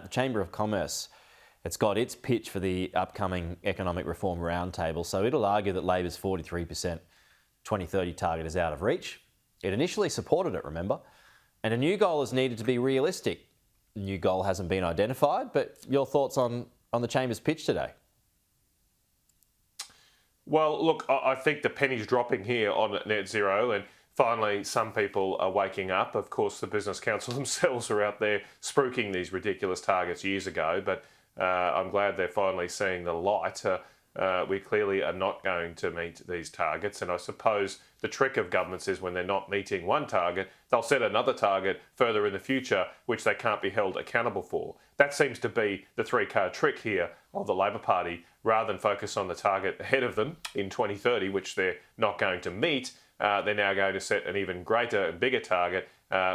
the Chamber of Commerce, it's got its pitch for the upcoming Economic Reform Roundtable, so it'll argue that Labor's 43% 2030 target is out of reach. It initially supported it, remember, and a new goal is needed to be realistic. A new goal hasn't been identified, but your thoughts on the Chamber's pitch today? Well, look, I think the penny's dropping here on net zero, and finally some people are waking up. Of course, the Business Council themselves were out there spruiking these ridiculous targets years ago, but I'm glad they're finally seeing the light. We clearly are not going to meet these targets, and I suppose the trick of governments is when they're not meeting one target, they'll set another target further in the future, which they can't be held accountable for. That seems to be the three-card trick here of the Labor Party. Rather than focus on the target ahead of them in 2030, which they're not going to meet, they're now going to set an even greater and bigger target,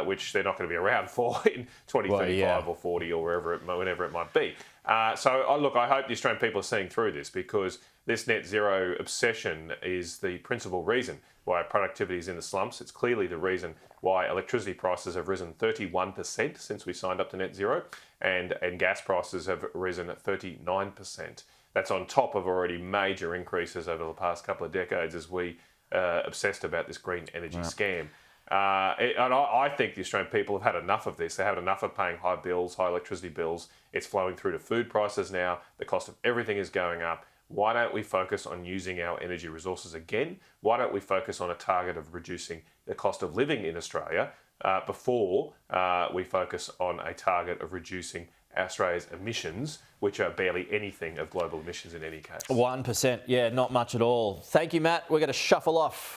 which they're not going to be around for in 2035 or 40 or whenever it might be. Look, I hope the Australian people are seeing through this, because this net zero obsession is the principal reason why productivity is in the slumps. It's clearly the reason why electricity prices have risen 31% since we signed up to net zero, and gas prices have risen 39%. That's on top of already major increases over the past couple of decades as we obsessed about this green energy scam. And I think the Australian people have had enough of this. They have enough of paying high bills, high electricity bills. It's flowing through to food prices now. The cost of everything is going up. Why don't we focus on using our energy resources again? Why don't we focus on a target of reducing the cost of living in Australia before we focus on a target of reducing Australia's emissions, which are barely anything of global emissions in any case. 1%, yeah, not much at all. Thank you, Matt. We're going to shuffle off.